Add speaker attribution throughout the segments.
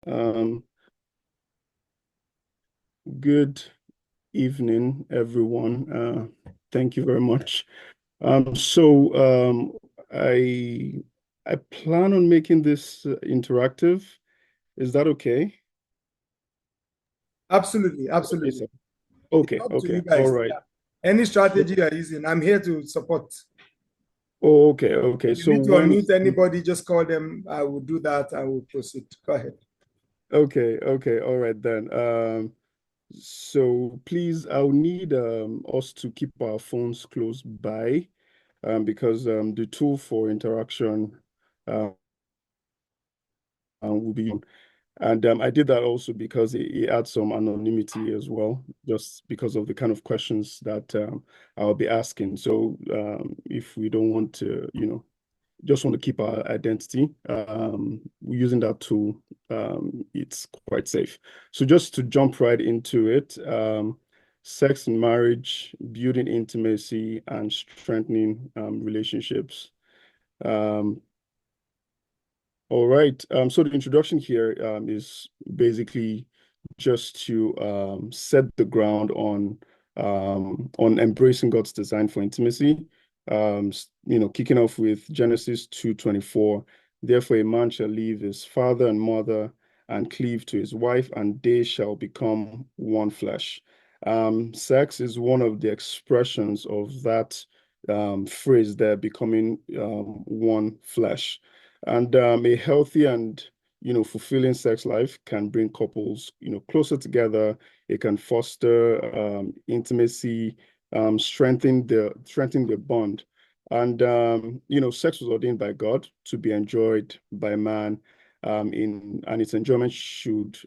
Speaker 1: Um, Good evening, everyone. Thank you very much. So I plan on making this interactive. Is that okay?
Speaker 2: Absolutely,
Speaker 1: Okay,
Speaker 2: absolutely.
Speaker 1: sir.
Speaker 2: It's
Speaker 1: Okay,
Speaker 2: up to
Speaker 1: okay.
Speaker 2: you
Speaker 1: All
Speaker 2: guys.
Speaker 1: right.
Speaker 2: Yeah. Any
Speaker 1: So,
Speaker 2: strategy you're using, I'm here to support.
Speaker 1: okay, okay.
Speaker 2: If you
Speaker 1: So
Speaker 2: need to
Speaker 1: when
Speaker 2: unmute anybody, just call them. I will do that. I will proceed. Go ahead.
Speaker 1: okay, okay, all right then. So please, I'll need us to keep our phones close by because the tool for interaction uh, will be on. And I did that also because it adds some anonymity as well, just because of the kind of questions that I'll be asking. So if we don't want to, just want to keep our identity, using that tool, it's quite safe. So just to jump right into it, sex and marriage, building intimacy, and strengthening relationships. Um, all right. So the introduction here is basically just to set the ground on embracing God's design for intimacy. Kicking off with Genesis 2:24. Therefore, a man shall leave his father and mother and cleave to his wife, and they shall become one flesh. Sex is one of the expressions of that phrase there, becoming one flesh. And a healthy and fulfilling sex life can bring couples closer together. It can foster intimacy, strengthen the bond. And sex was ordained by God to be enjoyed by man. And its enjoyment should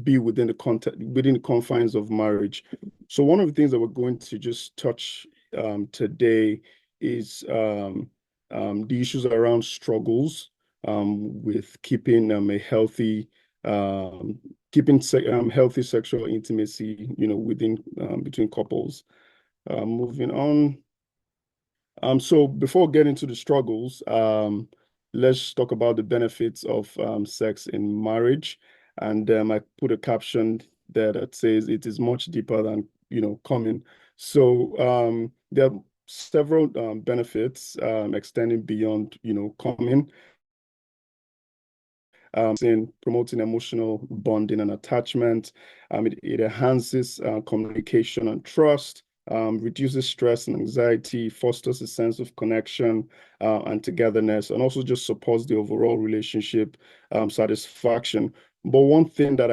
Speaker 1: be within the confines of marriage. So one of the things that we're going to just touch today is the issues around struggles with keeping a healthy um, healthy sexual intimacy, within between couples. Moving on. So before getting to the struggles, let's talk about the benefits of sex in marriage. And I put a caption there that says it is much deeper than coming. So there are several benefits extending beyond coming, in promoting emotional bonding and attachment. It enhances communication and trust, reduces stress and anxiety, fosters a sense of connection and togetherness, and also just supports the overall relationship satisfaction. But one caveat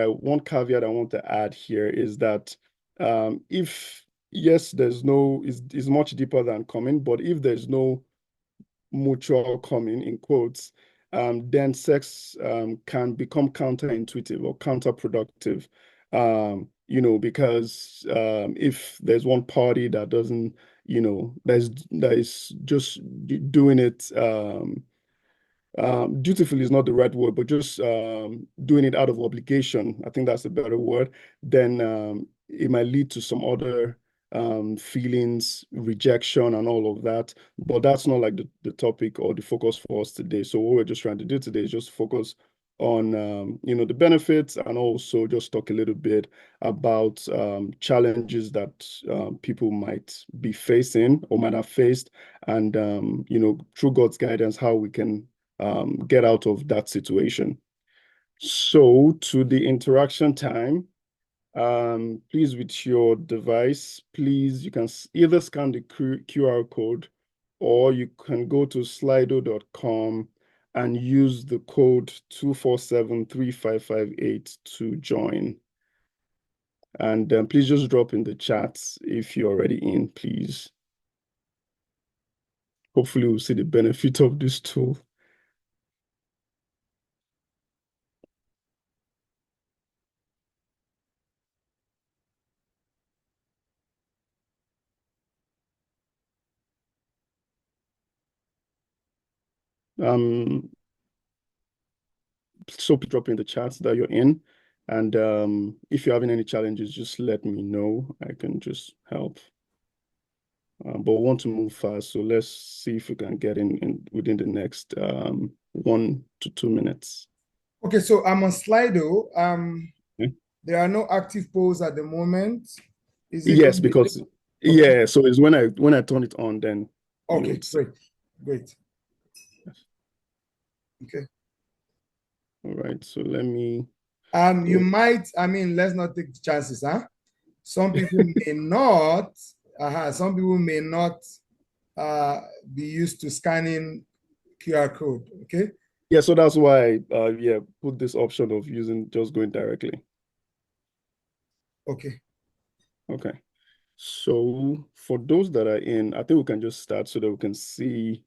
Speaker 1: I want to add here is that if yes, is much deeper than common, but if there's no mutual coming in quotes, then sex can become counterintuitive or counterproductive. Because if there's one party that doesn't, that is just doing it dutiful is not the right word, but just doing it out of obligation, I think that's a better word, then it might lead to some other feelings, rejection, and all of that. But that's not like the topic or the focus for us today. So what we're just trying to do today is just focus on the benefits and also just talk a little bit about challenges that people might be facing or might have faced, and through God's guidance, how we can get out of that situation. So to the interaction time, please with your device, please, you can either scan the QR code or you can go to slido.com and use the code 2473558 to join. And please just drop in the chats if you're already in, please. Hopefully we'll see the benefit of this tool. Um, So please drop in the chats that you're in. And if you're having any challenges, just let me know. I can just help. But we want to move fast, so let's see if we can get in within the next 1 to 2 minutes.
Speaker 2: Okay, so I'm on Slido.
Speaker 1: Okay.
Speaker 2: There are no active polls at the moment. Is it
Speaker 1: Yes,
Speaker 2: going to be?
Speaker 1: because
Speaker 2: Okay,
Speaker 1: yeah, so it's when I turn it on, then
Speaker 2: okay,
Speaker 1: it's
Speaker 2: great, great.
Speaker 1: yes.
Speaker 2: Okay.
Speaker 1: All right. So let me
Speaker 2: You
Speaker 1: go.
Speaker 2: might, I mean, let's not take the chances, huh? Some people may not, some people may not be used to scanning QR code. Okay.
Speaker 1: Yeah, so that's why yeah, put this option of using just going directly.
Speaker 2: Okay.
Speaker 1: Okay. So for those that are in, I think we can just start so that we can see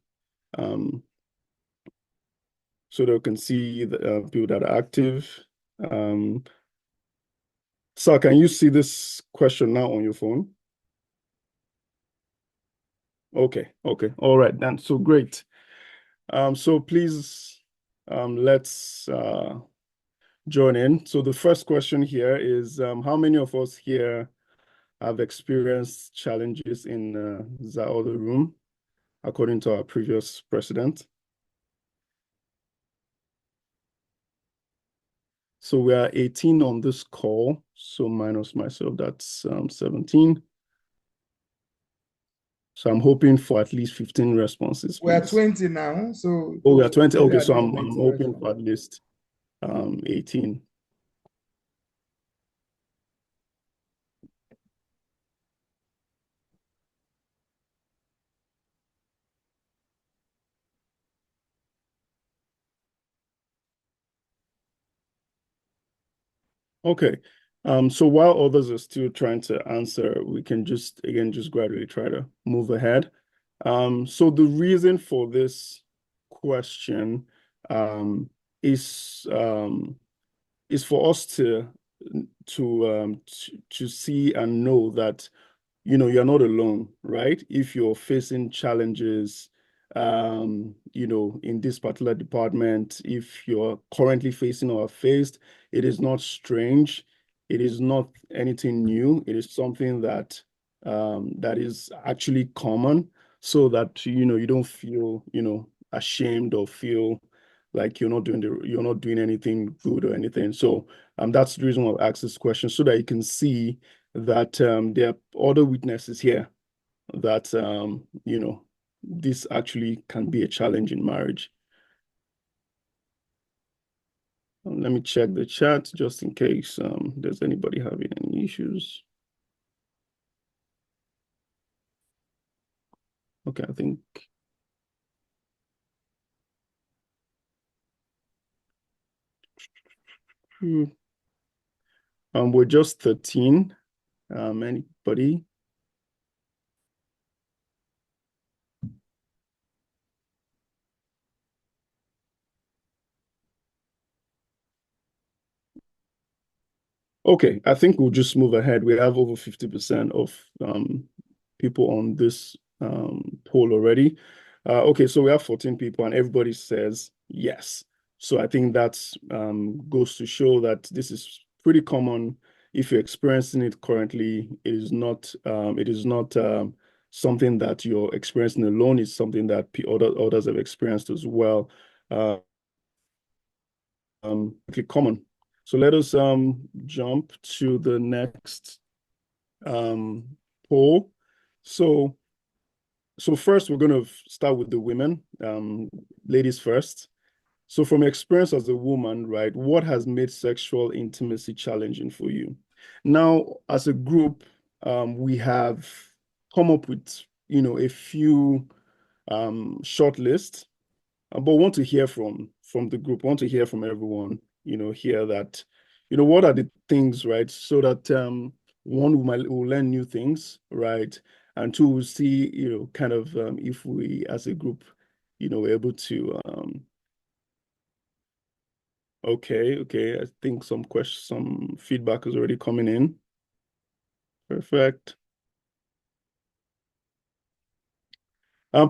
Speaker 1: um the people that are active. Um so can you see this question now on your phone? Okay, okay. All right, then. So great. So please let's join in. So the first question here is how many of us here have experienced challenges in the other room, according to our previous president? So we are 18 on this call. So minus myself, that's 17. So I'm hoping for at least 15 responses,
Speaker 2: We are
Speaker 1: please.
Speaker 2: 20 now. So
Speaker 1: Oh, we are 20.
Speaker 2: hopefully
Speaker 1: Okay,
Speaker 2: at
Speaker 1: so
Speaker 2: least
Speaker 1: I'm
Speaker 2: 20
Speaker 1: hoping
Speaker 2: response.
Speaker 1: for at least 18. Okay. So while others are still trying to answer, we can just again just gradually try to move ahead. So the reason for this question um, is um, is for us to see and know that you're not alone, right? If you're facing challenges, in this particular department, if you're currently facing or faced, it is not strange. It is not anything new. It is something that is actually common, so that you don't feel ashamed or feel like you're not doing anything good or anything. So that's the reason why I asked this question, so that you can see that there are other witnesses here that this actually can be a challenge in marriage. Let me check the chat just in case there's anybody having any issues. Okay, I think hmm, we're just 13. Anybody? Okay, I think we'll just move ahead. We have over 50% of people on this poll already. Okay, so we have 14 people and everybody says yes. So I think that goes to show that this is pretty common. If you're experiencing it currently, it is not something that you're experiencing alone. It's something that others have experienced as well. Pretty common. So let us jump to the next um, poll. So first we're going to start with the women, ladies first. So from experience as a woman, right, what has made sexual intimacy challenging for you? Now, as a group, we have come up with, a few short lists, but want to hear from the group, want to hear from everyone, hear that, what are the things, right? So that one, will learn new things, right? And two, we'll see, kind of if we as a group, we're able to okay, okay. I think some feedback is already coming in. Perfect.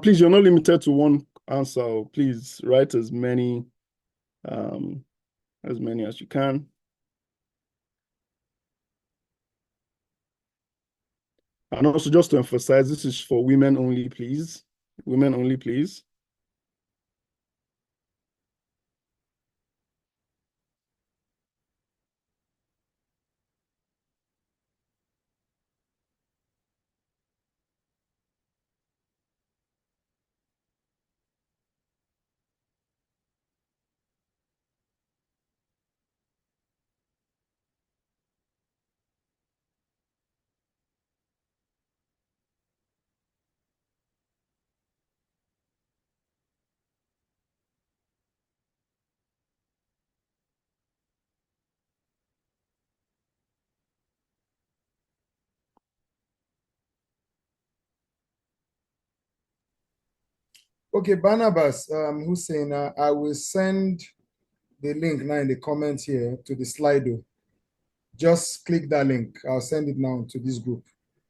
Speaker 1: Please, you're not limited to one answer. Please write um, as many as you can. And also, just to emphasize, this is for women only, please. Women only, please.
Speaker 2: Okay, Barnabas, Hussein, I will send the link now in the comments here to the Slido. Just click that link. I'll send it now to this group.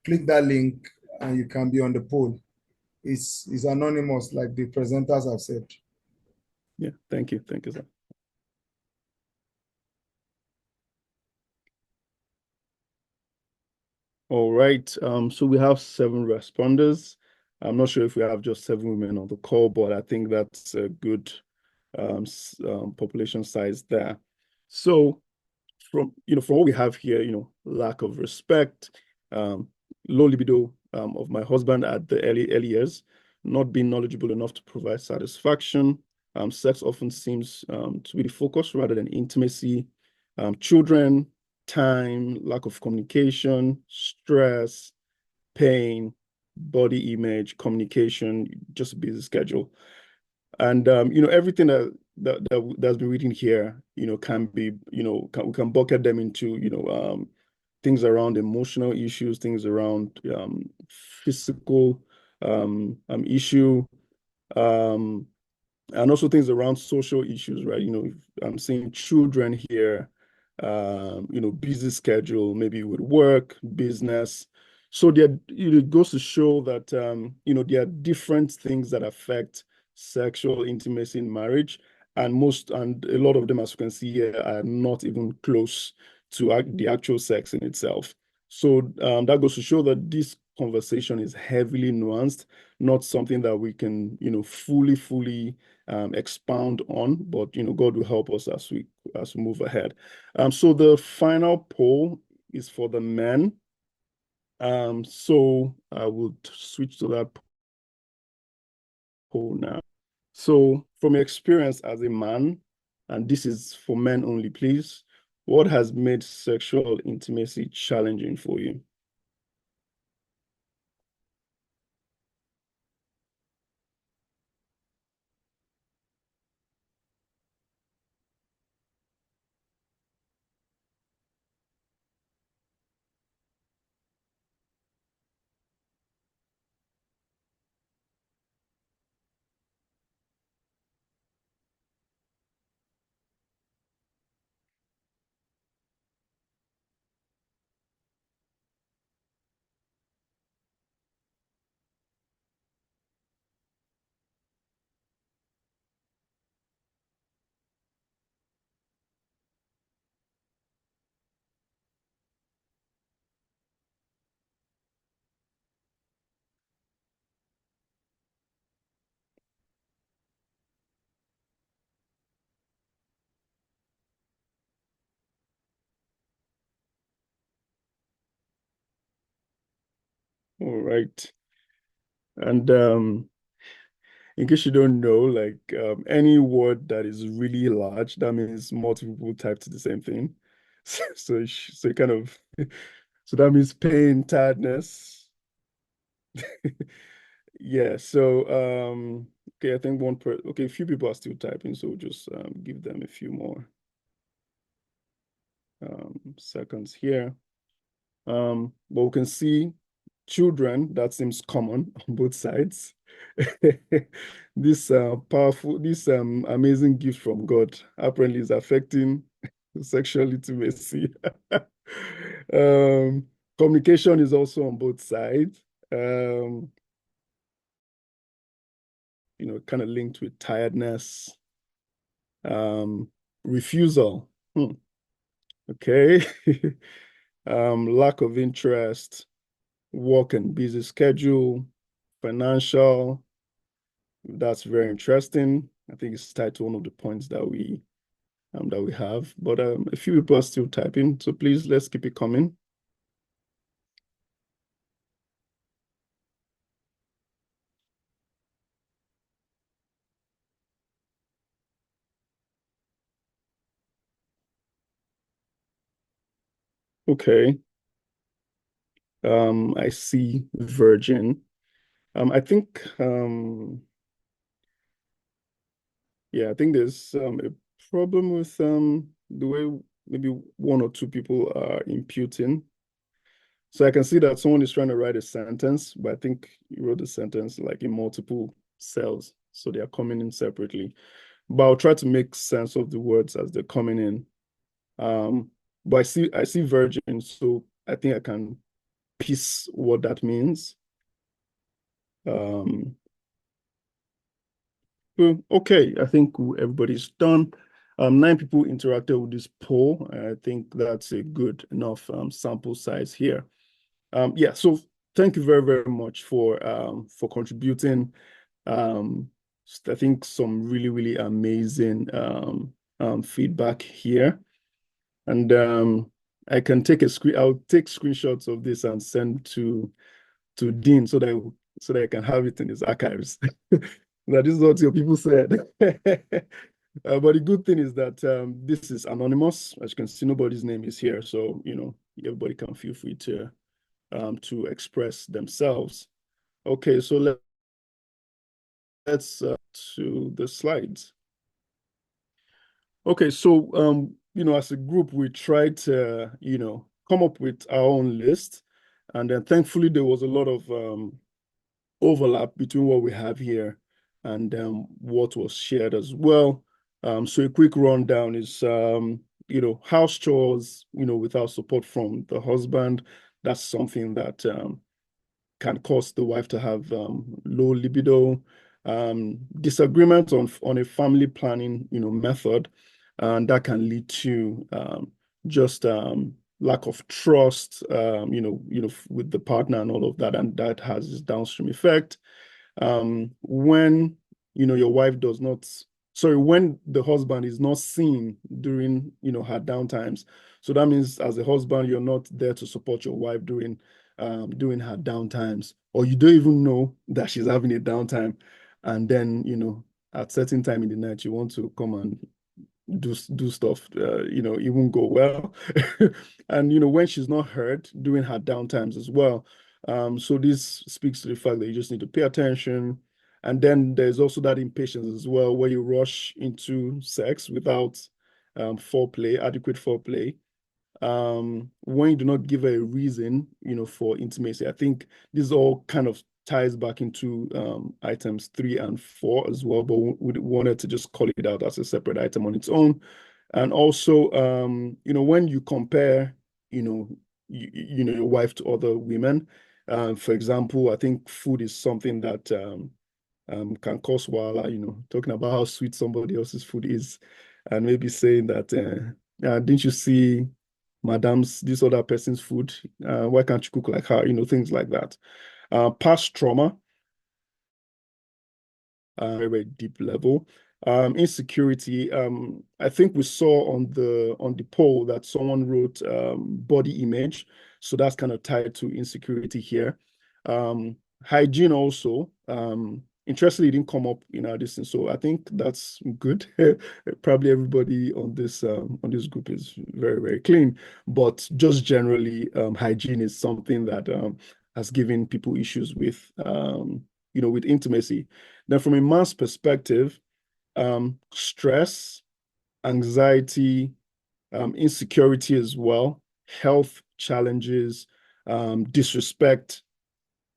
Speaker 2: Click that link and you can be on the poll. It's anonymous, like the presenters have said.
Speaker 1: Yeah, thank you. Thank you, sir. All right. So we have 7 responders. I'm not sure if we have just 7 women on the call, but I think that's a good population size there. So from what we have here, lack of respect, low libido of my husband at the early years, not being knowledgeable enough to provide satisfaction. Sex often seems to be the focus rather than intimacy. Children, time, lack of communication, stress, pain, body image, communication, just a busy schedule. And everything that's been written here, can be, we can bucket them into, things around emotional issues, things around physical issue, um, and also things around social issues, right? I'm seeing children here, busy schedule, maybe with work, business. So there, it goes to show that, there are different things that affect sexual intimacy in marriage, and a lot of them, as you can see here, are not even close to the actual sex in itself. So that goes to show that this conversation is heavily nuanced, not something that we can, fully expound on, but God will help us as we move ahead. So the final poll is for the men. So I will switch to that poll now. So from your experience as a man, and this is for men only, please, what has made sexual intimacy challenging for you? All right. And in case you don't know, like any word that is really large, that means multiple people typed the same thing. So kind of, so that means pain, tiredness. Yeah. So okay, I think okay, a few people are still typing, so we'll just give them a few more seconds here. But we can see children, that seems common on both sides. This this amazing gift from God apparently is affecting sexual intimacy. Um, Communication is also on both sides. Kind of linked with tiredness. Refusal. Okay. Lack of interest, work and busy schedule, financial. That's very interesting. I think it's tied to one of the points that we have. But a few people are still typing, so please let's keep it coming. Okay. I see virgin. I think yeah, I think there's a problem with the way maybe 1 or 2 people are imputing. So I can see that someone is trying to write a sentence, but I think you wrote the sentence like in multiple cells. So they are coming in separately. But I'll try to make sense of the words as they're coming in. But I see virgin, so I think I can piece what that means. Okay, I think everybody's done. 9 people interacted with this poll. I think that's a good enough sample size here. Yeah, so thank you very, very much for contributing. I think some really, really amazing feedback here. And I can take a screen. I'll take screenshots of this and send to Dean so that I can have it in his archives. That is what your people said. But the good thing is that this is anonymous. As you can see, nobody's name is here, so everybody can feel free to express themselves. Okay, so let's to the slides. Okay, so as a group, we tried to come up with our own list, and then thankfully there was a lot of overlap between what we have here and what was shared as well. So a quick rundown is house chores without support from the husband. That's something that can cause the wife to have low libido, disagreement on a family planning method, and that can lead to just lack of trust with the partner and all of that, and that has its downstream effect. When your wife does not, sorry, when the husband is not seen during her downtimes, so that means as a husband you're not there to support your wife during her downtimes, or you don't even know that she's having a downtime, and then at certain time in the night you want to come and do stuff, it won't go well. And when she's not heard during her downtimes as well. So this speaks to the fact that you just need to pay attention. And then there's also that impatience as well, where you rush into sex without adequate foreplay. When you do not give a reason, for intimacy. I think this all kind of ties back into items 3 and 4 as well, but we wanted to just call it out as a separate item on its own. And also, when you compare, your wife to other women, for example, I think food is something that can cause wahala, talking about how sweet somebody else's food is, and maybe saying that, didn't you see this other person's food? Why can't you cook like her? Things like that. Past trauma, very, very deep level. Insecurity. I think we saw on the poll that someone wrote body image, so that's kind of tied to insecurity here. Hygiene also. Interestingly, it didn't come up in our distance, so I think that's good. Probably everybody on this group is very, very clean, but just generally, hygiene is something that has given people issues with with intimacy. Then, from a man's perspective, stress, anxiety, insecurity as well, health challenges, disrespect,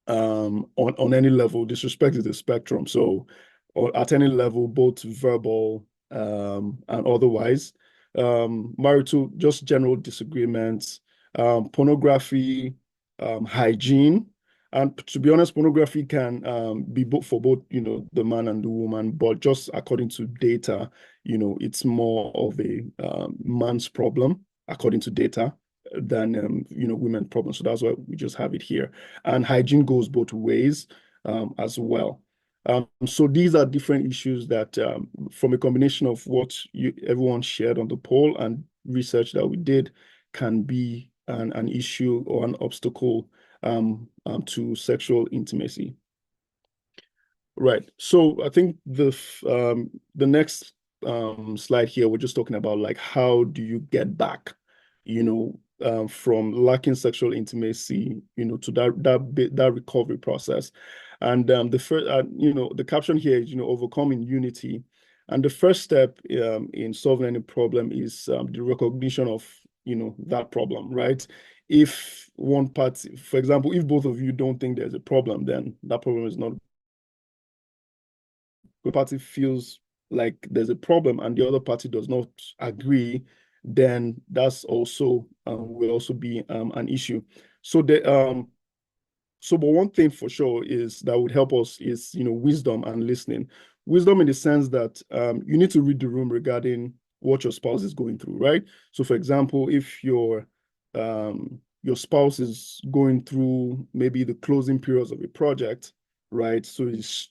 Speaker 1: on any level. Disrespect is the spectrum. So, or at any level, both verbal and otherwise. Marital, just general disagreements, pornography, hygiene. And to be honest, pornography can be for both, the man and the woman, but just according to data, it's more of a man's problem, according to data, than women problems. So that's why we just have it here. And hygiene goes both ways as well. So these are different issues that, from a combination of what everyone shared on the poll and research that we did, can be an issue or an obstacle to sexual intimacy. Right. So I think the next slide here, we're just talking about like how do you get back, from lacking sexual intimacy, to that recovery process. And the first, the caption here is, overcoming unity. And the first step in solving any problem is the recognition of, that problem, right? If one party, for example, if both of you don't think there's a problem, then that problem is not party feels like there's a problem and the other party does not agree, then that's also will also be an issue. So but one thing for sure is that would help us is, wisdom and listening. Wisdom in the sense that you need to read the room regarding what your spouse is going through, right? So, for example, if your spouse is going through maybe the closing periods of a project, right? So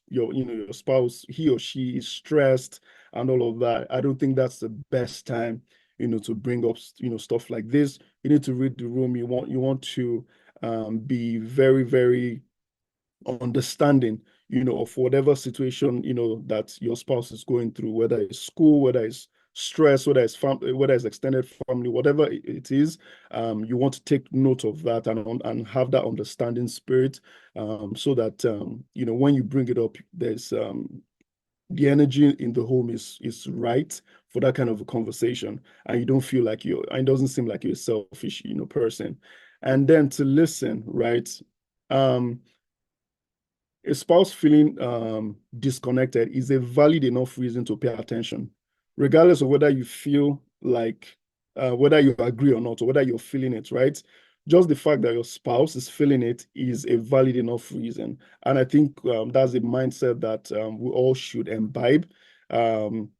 Speaker 1: your spouse, he or she is stressed and all of that. I don't think that's the best time, to bring up, stuff like this. You need to read the room. You want to be very, very understanding, of whatever situation, that your spouse is going through, whether it's school, whether it's stress, whether it's extended family, whatever it is. You want to take note of that and have that understanding spirit, so that when you bring it up, there's the energy in the home is right for that kind of a conversation, and you don't feel like it doesn't seem like you're a selfish, person. And then to listen, right? Um, a spouse feeling disconnected is a valid enough reason to pay attention, regardless of whether you feel like, whether you agree or not, or whether you're feeling it, right? Just the fact that your spouse is feeling it is a valid enough reason. And I think that's a mindset that we all should imbibe. Um,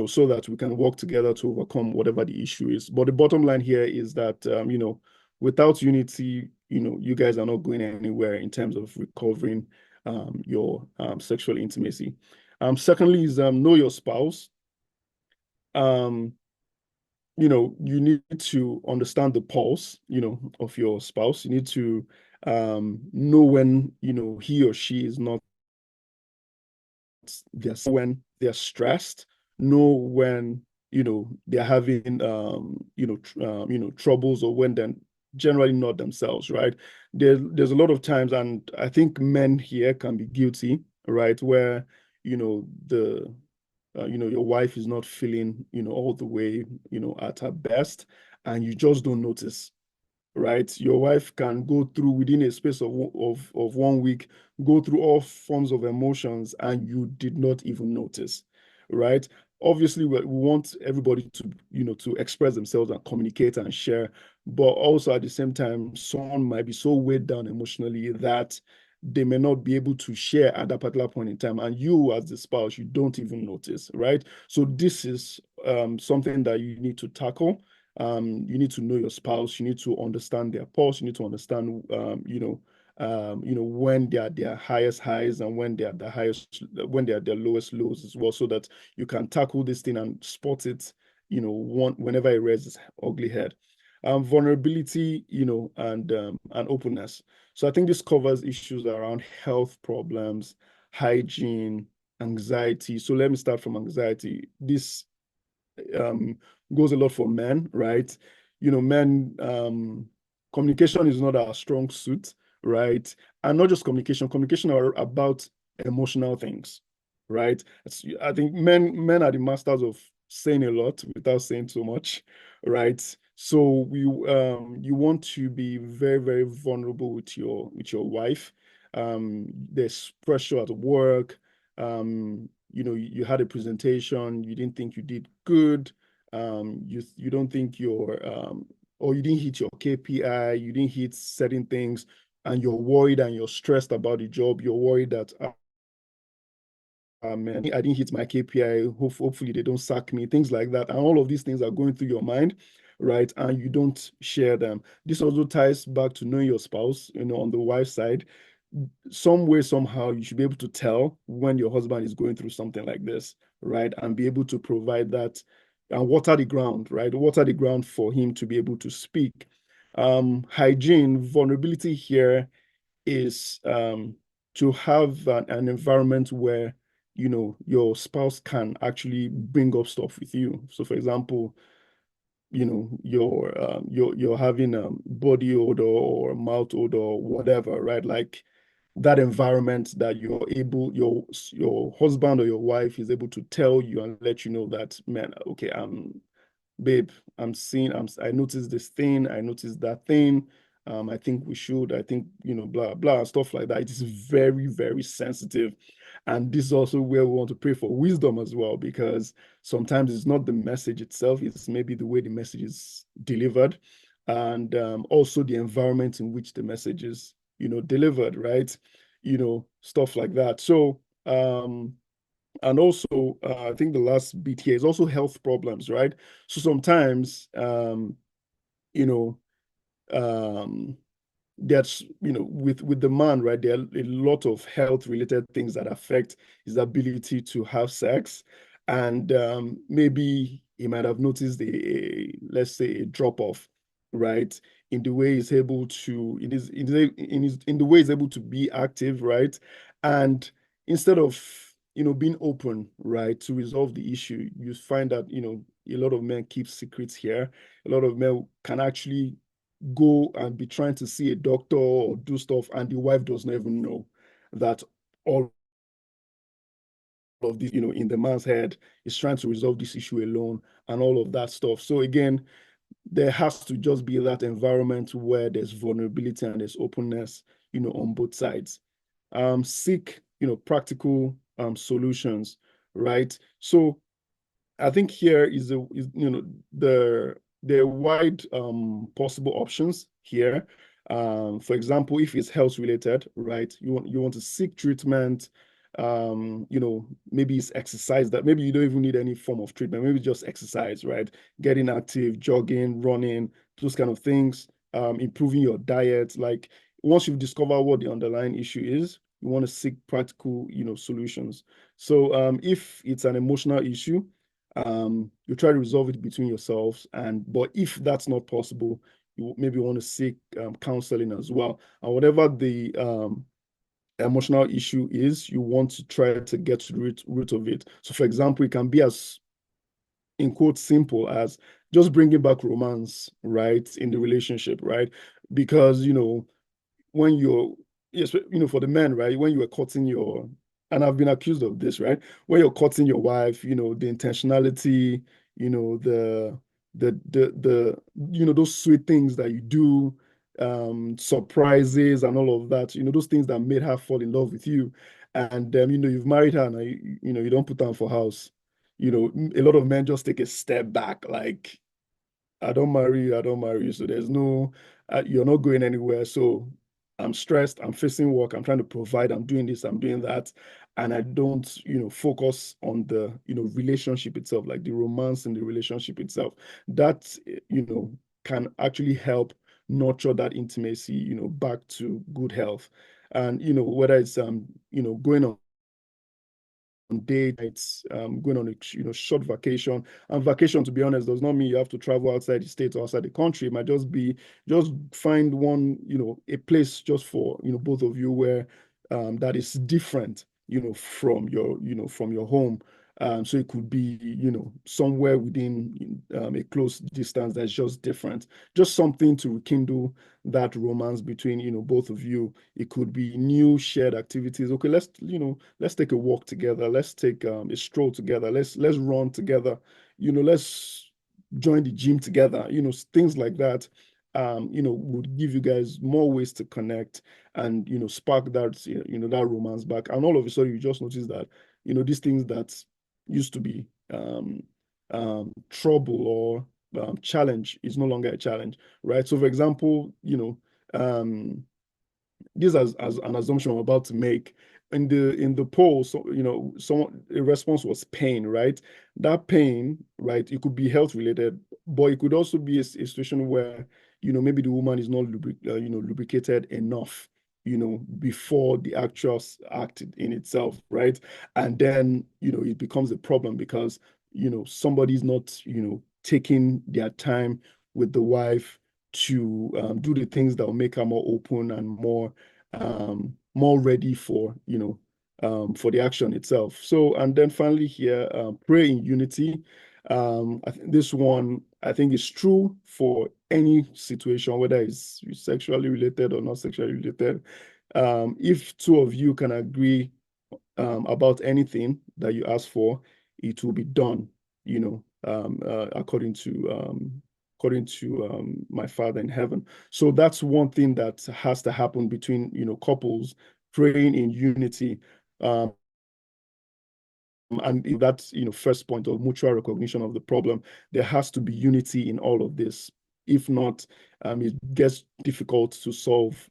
Speaker 1: so that we can work together to overcome whatever the issue is. But the bottom line here is that, without unity, you guys are not going anywhere in terms of recovering your sexual intimacy. Secondly is know your spouse. Um, you need to understand the pulse, of your spouse. You need to know when, he or she is not when they're stressed, know when they're having troubles, or when they're generally not themselves, right? There's a lot of times, and I think men here can be guilty, right, where the your wife is not feeling all the way at her best, and you just don't notice, right? Your wife can go through within a space of 1 week, go through all forms of emotions, and you did not even notice, right? Obviously, we want everybody to, to express themselves and communicate and share, but also at the same time, someone might be so weighed down emotionally that they may not be able to share at that particular point in time, and you as the spouse, you don't even notice, right? So this is something that you need to tackle. You need to know your spouse. You need to understand their pulse. You need to understand, when they are their highest highs and when they are the highest, when they are their lowest lows as well, so that you can tackle this thing and spot it, whenever it raises its ugly head. Vulnerability, and openness. So I think this covers issues around health problems, hygiene, anxiety. So let me start from anxiety. This um, goes a lot for men, right? Men, communication is not our strong suit, right? And not just communication are about emotional things, right? I think men are the masters of saying a lot without saying so much, right? So you want to be very, very vulnerable with your wife. There's pressure at work. You had a presentation, you didn't think you did good, you don't think or you didn't hit your KPI, you didn't hit certain things, and you're worried and you're stressed about the job. You're worried that, man, I didn't hit my KPI. Hopefully they don't sack me, things like that. And all of these things are going through your mind, right? And you don't share them. This also ties back to knowing your spouse, on the wife side. Some way, somehow, you should be able to tell when your husband is going through something like this, right? And be able to provide that and water the ground, right? Water the ground for him to be able to speak. Hygiene, vulnerability here is to have an environment where your spouse can actually bring up stuff with you. So, for example, you're having body odor or mouth odor or whatever, right? Like that environment that your husband or your wife is able to tell you and let you know that, man, okay, babe, I noticed this thing, I noticed that thing. I think we should, I think, blah, blah, stuff like that. It is very, very sensitive. And this is also where we want to pray for wisdom as well, because sometimes it's not the message itself, it's maybe the way the message is delivered, and also the environment in which the message is, delivered, right? Stuff like that. So, and also, I think the last bit here is also health problems, right? So sometimes, you know, um, that's with the man, right, there are a lot of health related things that affect his ability to have sex, and maybe he might have noticed let's say a drop off, right, in the way he's able to in the way he's able to be active, right, and instead of being open, right, to resolve the issue, you find that a lot of men keep secrets here. A lot of men can actually go and be trying to see a doctor or do stuff, and the wife does not even know that all of this, in the man's head is trying to resolve this issue alone and all of that stuff. So again, there has to just be that environment where there's vulnerability and there's openness, on both sides. Seek, practical solutions, right? So I think here is the wide possible options here. For example, if it's health related, right? You want to seek treatment. Maybe it's exercise that maybe you don't even need any form of treatment. Maybe just exercise, right? Getting active, jogging, running, those kind of things. Improving your diet. Like once you've discovered what the underlying issue is, you want to seek practical, solutions. So if it's an emotional issue, you try to resolve it between yourselves, but if that's not possible, you maybe want to seek counseling as well, and whatever the emotional issue is, you want to try to get to the root of it. So for example, it can be as, in quote, simple as just bringing back romance, right, in the relationship, right? Because when you're, yes, for the men, right, when you are courting your, and I've been accused of this, right, when you're courting your wife, the intentionality, the those sweet things that you do, surprises and all of that, those things that made her fall in love with you, and you've married her now, you don't put her for house. A lot of men just take a step back, like, I don't marry you, I don't marry you. So there's no, you're not going anywhere. So I'm stressed, I'm facing work, I'm trying to provide, I'm doing this, I'm doing that. And I don't, focus on the, relationship itself, like the romance in the relationship itself. That, can actually help nurture that intimacy, back to good health. And, whether it's, going on dates, going on a short vacation. And vacation, to be honest, does not mean you have to travel outside the state or outside the country. It might just be just find one, a place just for both of you where that is different, from your home. So it could be, somewhere within a close distance that's just different. Just something to rekindle that romance between, both of you. It could be new shared activities. Okay, let's take a walk together. Let's take a stroll together. Let's run together. Let's join the gym together. Things like that. Would give you guys more ways to connect and spark that that romance back. And all of a sudden, you just notice that these things that used to be trouble or challenge is no longer a challenge, right? So, for example, this as an assumption I'm about to make. In the poll, so someone a response was pain, right? That pain, right? It could be health related, but it could also be a situation where maybe the woman is not lubricated enough, before the actual act in itself, right? And then it becomes a problem because somebody's not taking their time with the wife to do the things that will make her more open and more ready for for the action itself. So, and then finally here, pray in unity. I think this one, I think, is true for any situation, whether it's sexually related or not sexually related. If two of you can agree about anything that you ask for, it will be done, according to my Father in heaven. So that's one thing that has to happen between couples praying in unity. Um, And if that's, first point of mutual recognition of the problem, there has to be unity in all of this. If not, it gets difficult to solve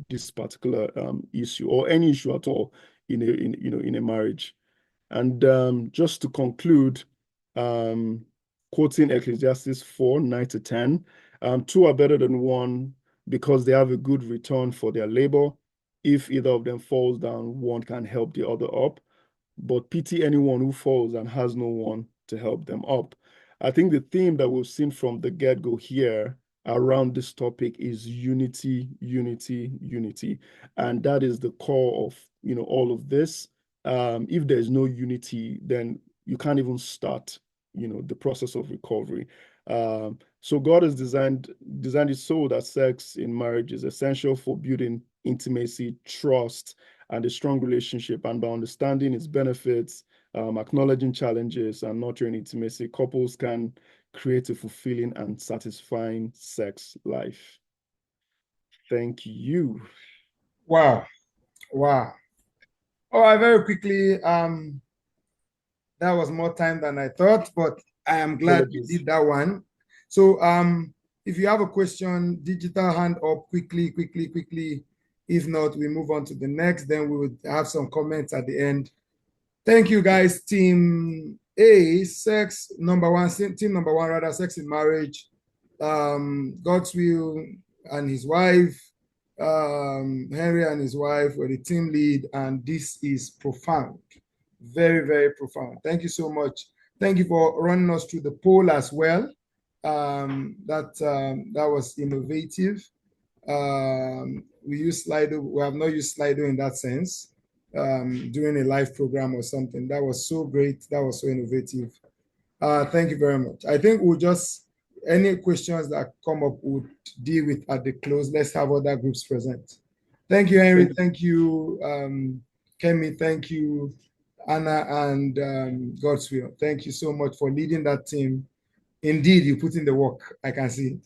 Speaker 1: this particular issue or any issue at all in a marriage. And just to conclude, quoting Ecclesiastes 4:9-10, two are better than one because they have a good return for their labor. If either of them falls down, one can help the other up, but pity anyone who falls and has no one to help them up. I think the theme that we've seen from the get-go here around this topic is unity, unity, unity. And that is the core of, all of this. If there's no unity, then you can't even start, the process of recovery. So God has designed it so that sex in marriage is essential for building intimacy, trust, and a strong relationship. And by understanding its benefits, acknowledging challenges, and nurturing intimacy, couples can create a fulfilling and satisfying sex life. Thank you.
Speaker 2: Wow. Wow. All right, very quickly. That was more time than I thought, but I am glad we did that one. So if you have a question, digital hand up quickly. If not, we move on to the next. Then we would have some comments at the end. Thank you, guys. Team A, sex number one, team number one, rather, sex in marriage. God's will and his wife, Henry and his wife were the team lead, and this is profound. Very, very profound. Thank you so much. Thank you for running us through the poll as well. That was innovative. We use Slido. We have not used Slido in that sense during a live program or something. That was so great. That was so innovative. Thank you very much. I think we'll just, any questions that come up, we'll deal with at the close. Let's have other groups present. Thank you, Henry. Thank you, Kemi. Thank you, Anna, and Godswill. Thank you so much for leading that team. Indeed, you put in the work, I can see.